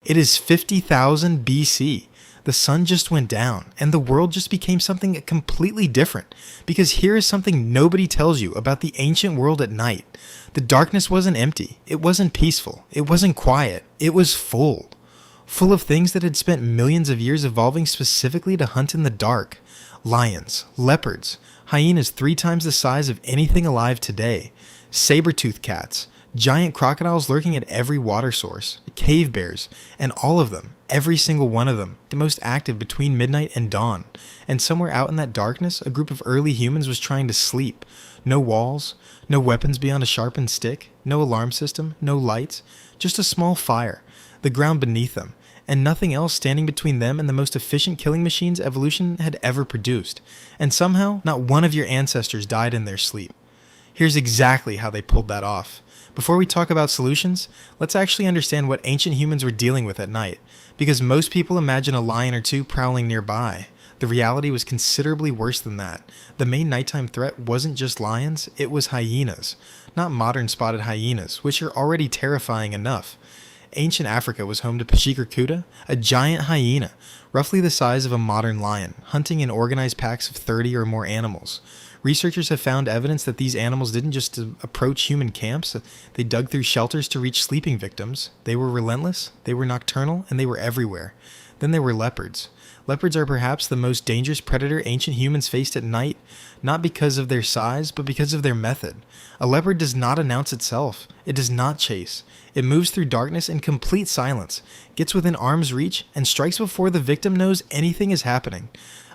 It is 50,000 BC. The sun just went down, and the world just became something completely different. Because here is something nobody tells you about the ancient world at night. The darkness wasn't empty. It wasn't peaceful. It wasn't quiet. It was full. Full of things that had spent millions of years evolving specifically to hunt in the dark. Lions, leopards, hyenas 3 times the size of anything alive today, saber-toothed cats, giant crocodiles lurking at every water source, cave bears, and all of them, every single one of them, the most active between midnight and dawn. And somewhere out in that darkness, a group of early humans was trying to sleep. No walls, no weapons beyond a sharpened stick, no alarm system, no lights, just a small fire, the ground beneath them, and nothing else standing between them and the most efficient killing machines evolution had ever produced. And somehow, not one of your ancestors died in their sleep. Here's exactly how they pulled that off. Before we talk about solutions, let's actually understand what ancient humans were dealing with at night, because most people imagine a lion or two prowling nearby. The reality was considerably worse than that. The main nighttime threat wasn't just lions, it was hyenas. Not modern spotted hyenas, which are already terrifying enough. Ancient Africa was home to Pashikar, a giant hyena, roughly the size of a modern lion, hunting in organized packs of 30 or more animals. Researchers have found evidence that these animals didn't just approach human camps, they dug through shelters to reach sleeping victims. They were relentless, they were nocturnal, and they were everywhere. Then there were leopards. Leopards are perhaps the most dangerous predator ancient humans faced at night, not because of their size, but because of their method. A leopard does not announce itself. It does not chase. It moves through darkness in complete silence, gets within arm's reach, and strikes before the victim knows anything is happening.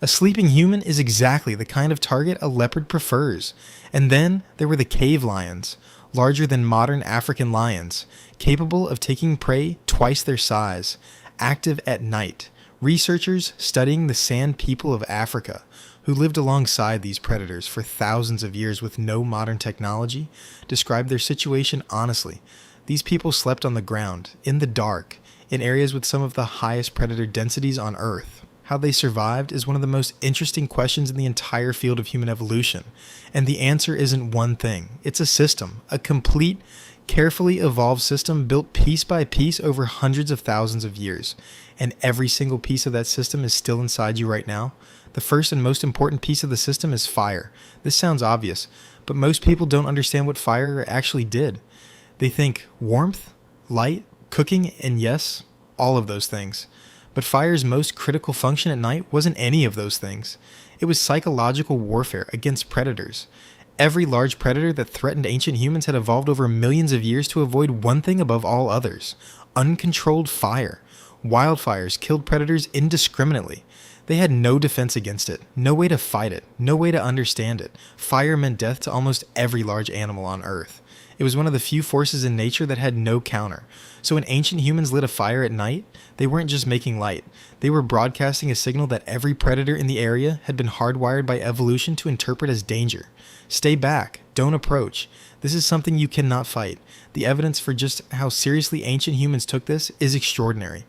A sleeping human is exactly the kind of target a leopard prefers. And then there were the cave lions, larger than modern African lions, capable of taking prey twice their size, active at night. Researchers studying the sand people of Africa, who lived alongside these predators for thousands of years with no modern technology, described their situation honestly. These people slept on the ground, in the dark, in areas with some of the highest predator densities on Earth. How they survived is one of the most interesting questions in the entire field of human evolution. And the answer isn't one thing. It's a system, a complete, carefully evolved system built piece by piece over hundreds of thousands of years. And every single piece of that system is still inside you right now. The first and most important piece of the system is fire. This sounds obvious, but most people don't understand what fire actually did. They think warmth, light, cooking, and yes, all of those things. But fire's most critical function at night wasn't any of those things. It was psychological warfare against predators. Every large predator that threatened ancient humans had evolved over millions of years to avoid one thing above all others: uncontrolled fire. Wildfires killed predators indiscriminately. They had no defense against it, no way to fight it, no way to understand it. Fire meant death to almost every large animal on Earth. It was one of the few forces in nature that had no counter. So when ancient humans lit a fire at night, they weren't just making light. They were broadcasting a signal that every predator in the area had been hardwired by evolution to interpret as danger. Stay back. Don't approach. This is something you cannot fight. The evidence for just how seriously ancient humans took this is extraordinary.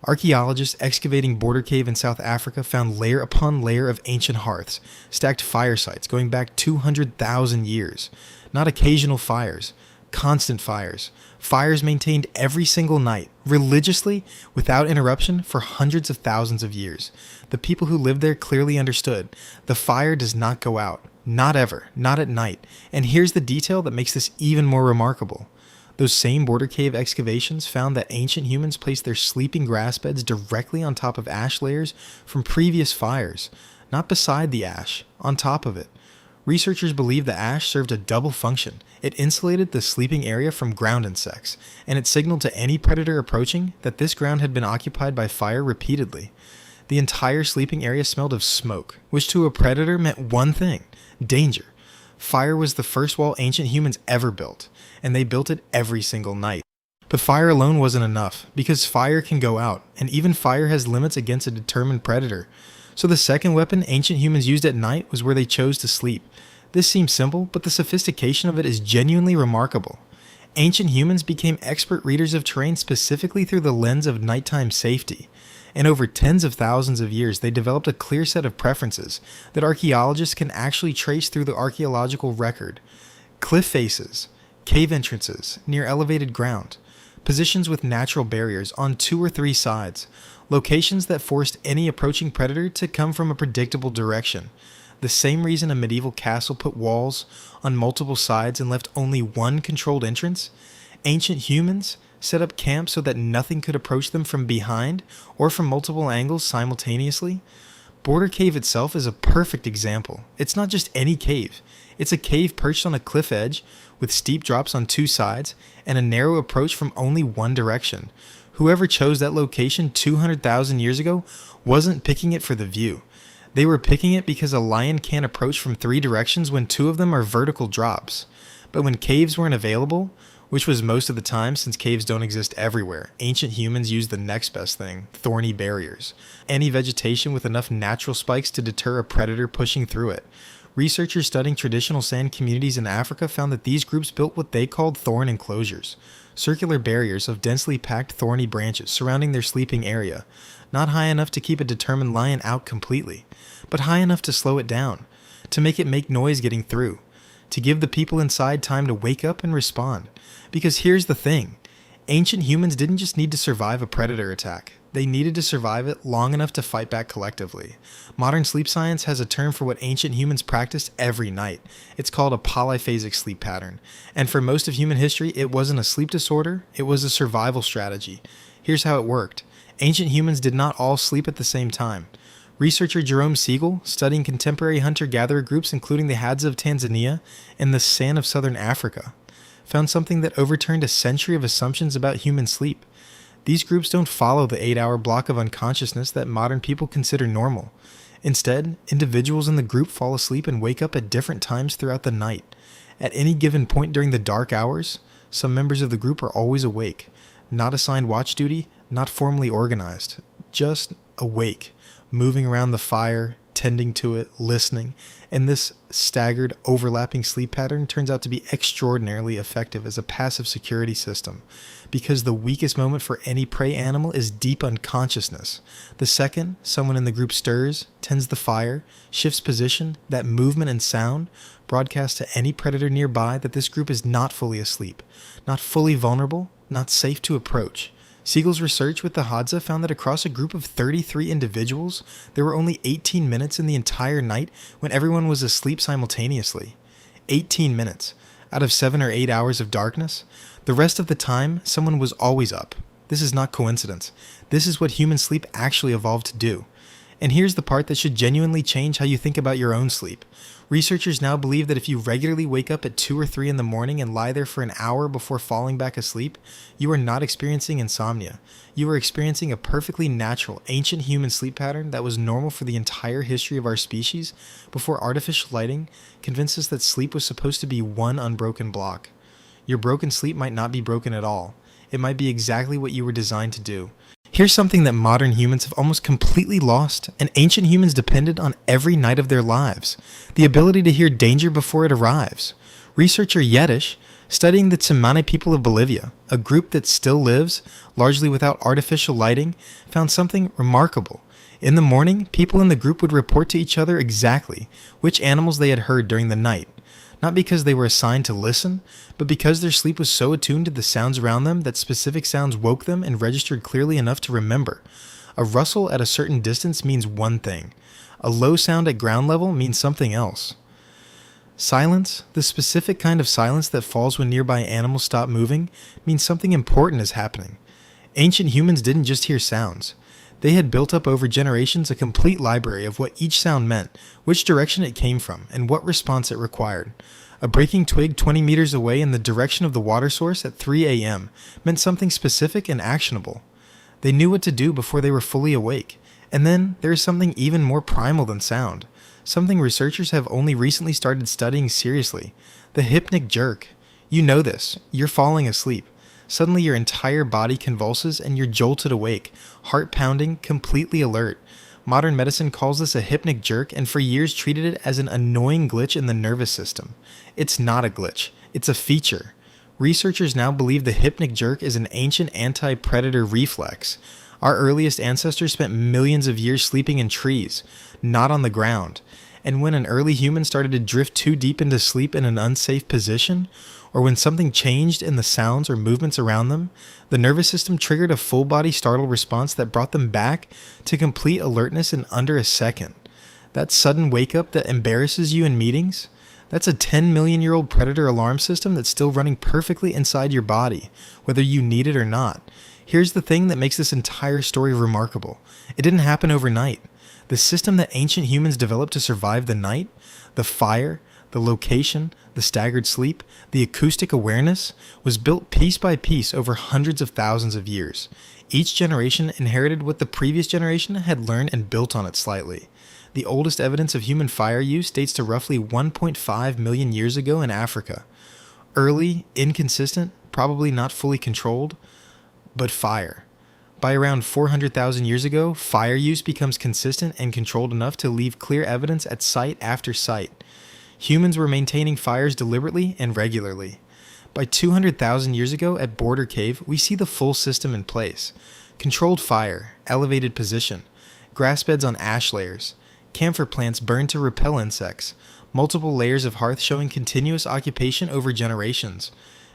Archaeologists excavating Border Cave in South Africa found layer upon layer of ancient hearths, stacked fire sites going back 200,000 years. Not occasional fires, constant fires. Fires maintained every single night, religiously, without interruption, for hundreds of thousands of years. The people who lived there clearly understood. The fire does not go out. Not ever. Not at night. And here's the detail that makes this even more remarkable. Those same border cave excavations found that ancient humans placed their sleeping grass beds directly on top of ash layers from previous fires, not beside the ash, on top of it. Researchers believe the ash served a double function. It insulated the sleeping area from ground insects, and it signaled to any predator approaching that this ground had been occupied by fire repeatedly. The entire sleeping area smelled of smoke, which to a predator meant one thing: danger. Fire was the first wall ancient humans ever built, and they built it every single night. But fire alone wasn't enough, because fire can go out, and even fire has limits against a determined predator. So the second weapon ancient humans used at night was where they chose to sleep. This seems simple, but the sophistication of it is genuinely remarkable. Ancient humans became expert readers of terrain specifically through the lens of nighttime safety. And over tens of thousands of years, they developed a clear set of preferences that archaeologists can actually trace through the archaeological record. Cliff faces, cave entrances, near elevated ground, positions with natural barriers on 2 or 3 sides, locations that forced any approaching predator to come from a predictable direction. The same reason a medieval castle put walls on multiple sides and left only one controlled entrance, ancient humans set up camps so that nothing could approach them from behind or from multiple angles simultaneously. Border Cave itself is a perfect example. It's not just any cave. It's a cave perched on a cliff edge with steep drops on 2 sides and a narrow approach from only one direction. Whoever chose that location 200,000 years ago wasn't picking it for the view. They were picking it because a lion can't approach from 3 directions when 2 of them are vertical drops. But when caves weren't available, which was most of the time since caves don't exist everywhere, ancient humans used the next best thing, thorny barriers. Any vegetation with enough natural spikes to deter a predator pushing through it. Researchers studying traditional sand communities in Africa found that these groups built what they called thorn enclosures, circular barriers of densely packed thorny branches surrounding their sleeping area, not high enough to keep a determined lion out completely, but high enough to slow it down, to make it make noise getting through, to give the people inside time to wake up and respond. Because here's the thing, ancient humans didn't just need to survive a predator attack. They needed to survive it long enough to fight back collectively. Modern sleep science has a term for what ancient humans practiced every night. It's called a polyphasic sleep pattern. And for most of human history, it wasn't a sleep disorder, it was a survival strategy. Here's how it worked. Ancient humans did not all sleep at the same time. Researcher Jerome Siegel, studying contemporary hunter-gatherer groups including the Hadza of Tanzania and the San of southern Africa, found something that overturned a century of assumptions about human sleep. These groups don't follow the 8-hour block of unconsciousness that modern people consider normal. Instead, individuals in the group fall asleep and wake up at different times throughout the night. At any given point during the dark hours, some members of the group are always awake, not assigned watch duty, not formally organized, just awake, moving around the fire, tending to it, listening, and this staggered, overlapping sleep pattern turns out to be extraordinarily effective as a passive security system, because the weakest moment for any prey animal is deep unconsciousness. The second someone in the group stirs, tends the fire, shifts position, that movement and sound broadcast to any predator nearby that this group is not fully asleep, not fully vulnerable, not safe to approach. Siegel's research with the Hadza found that across a group of 33 individuals, there were only 18 minutes in the entire night when everyone was asleep simultaneously. 18 minutes. Out of 7 or 8 hours of darkness, the rest of the time, someone was always up. This is not coincidence. This is what human sleep actually evolved to do. And here's the part that should genuinely change how you think about your own sleep. Researchers now believe that if you regularly wake up at 2 or 3 in the morning and lie there for an hour before falling back asleep, you are not experiencing insomnia. You are experiencing a perfectly natural, ancient human sleep pattern that was normal for the entire history of our species before artificial lighting convinced us that sleep was supposed to be one unbroken block. Your broken sleep might not be broken at all. It might be exactly what you were designed to do. Here's something that modern humans have almost completely lost, and ancient humans depended on every night of their lives: the ability to hear danger before it arrives. Researcher Yedish, studying the Tsimane people of Bolivia, a group that still lives, largely without artificial lighting, found something remarkable. In the morning, people in the group would report to each other exactly which animals they had heard during the night. Not because they were assigned to listen, but because their sleep was so attuned to the sounds around them that specific sounds woke them and registered clearly enough to remember. A rustle at a certain distance means one thing. A low sound at ground level means something else. Silence, the specific kind of silence that falls when nearby animals stop moving, means something important is happening. Ancient humans didn't just hear sounds. They had built up over generations a complete library of what each sound meant, which direction it came from, and what response it required. A breaking twig 20 meters away in the direction of the water source at 3 a.m. meant something specific and actionable. They knew what to do before they were fully awake. And then there is something even more primal than sound, something researchers have only recently started studying seriously: the hypnic jerk. You know this. You're falling asleep. Suddenly your entire body convulses and you're jolted awake, heart pounding, completely alert. Modern medicine calls this a hypnic jerk and for years treated it as an annoying glitch in the nervous system. It's not a glitch. It's a feature. Researchers now believe the hypnic jerk is an ancient anti-predator reflex. Our earliest ancestors spent millions of years sleeping in trees, not on the ground. And when an early human started to drift too deep into sleep in an unsafe position, or when something changed in the sounds or movements around them, the nervous system triggered a full-body startle response that brought them back to complete alertness in under a second. That sudden wake-up that embarrasses you in meetings? That's a 10-million-year-old predator alarm system that's still running perfectly inside your body, whether you need it or not. Here's the thing that makes this entire story remarkable. It didn't happen overnight. The system that ancient humans developed to survive the night, the fire, the location, the staggered sleep, the acoustic awareness, was built piece by piece over hundreds of thousands of years. Each generation inherited what the previous generation had learned and built on it slightly. The oldest evidence of human fire use dates to roughly 1.5 million years ago in Africa. Early, inconsistent, probably not fully controlled, but fire. By around 400,000 years ago, fire use becomes consistent and controlled enough to leave clear evidence at site after site. Humans were maintaining fires deliberately and regularly. By 200,000 years ago at Border Cave, we see the full system in place. Controlled fire, elevated position, grass beds on ash layers, camphor plants burned to repel insects, multiple layers of hearth showing continuous occupation over generations.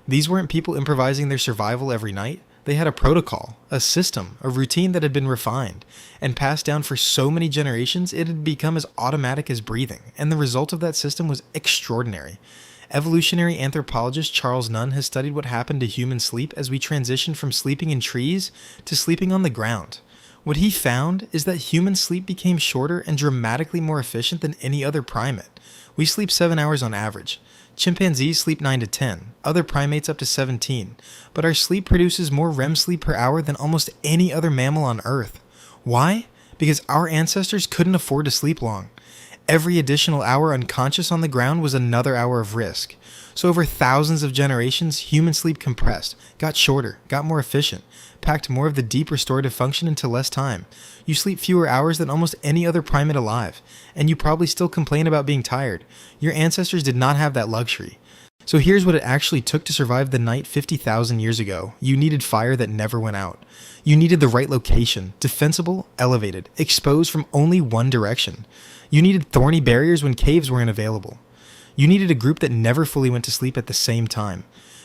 These weren't people improvising their survival every night. They had a protocol, a system, a routine that had been refined and passed down for so many generations it had become as automatic as breathing, and the result of that system was extraordinary. Evolutionary anthropologist Charles Nunn has studied what happened to human sleep as we transitioned from sleeping in trees to sleeping on the ground. What he found is that human sleep became shorter and dramatically more efficient than any other primate. We sleep 7 hours on average. Chimpanzees sleep 9 to 10, other primates up to 17, but our sleep produces more REM sleep per hour than almost any other mammal on Earth. Why? Because our ancestors couldn't afford to sleep long. Every additional hour unconscious on the ground was another hour of risk. So over thousands of generations, human sleep compressed, got shorter, got more efficient, packed more of the deep restorative function into less time. You sleep fewer hours than almost any other primate alive, and you probably still complain about being tired. Your ancestors did not have that luxury. So here's what it actually took to survive the night 50,000 years ago. You needed fire that never went out. You needed the right location, defensible, elevated, exposed from only one direction. You needed thorny barriers when caves weren't available. You needed a group that never fully went to sleep at the same time.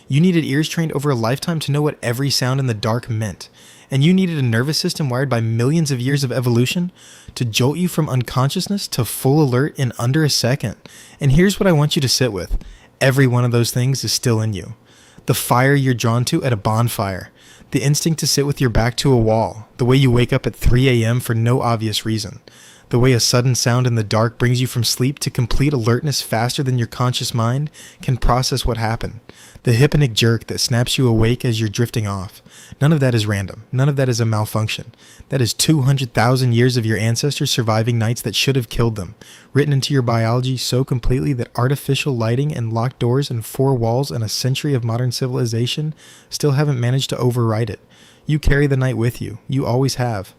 You needed ears trained over a lifetime to know what every sound in the dark meant. And you needed a nervous system wired by millions of years of evolution to jolt you from unconsciousness to full alert in under a second. And here's what I want you to sit with. Every one of those things is still in you. The fire you're drawn to at a bonfire. The instinct to sit with your back to a wall. The way you wake up at 3 a.m. for no obvious reason. The way a sudden sound in the dark brings you from sleep to complete alertness faster than your conscious mind can process what happened. The hypnic jerk that snaps you awake as you're drifting off. None of that is random. None of that is a malfunction. That is 200,000 years of your ancestors surviving nights that should have killed them, written into your biology so completely that artificial lighting and locked doors and 4 walls and a century of modern civilization still haven't managed to override it. You carry the night with you. You always have.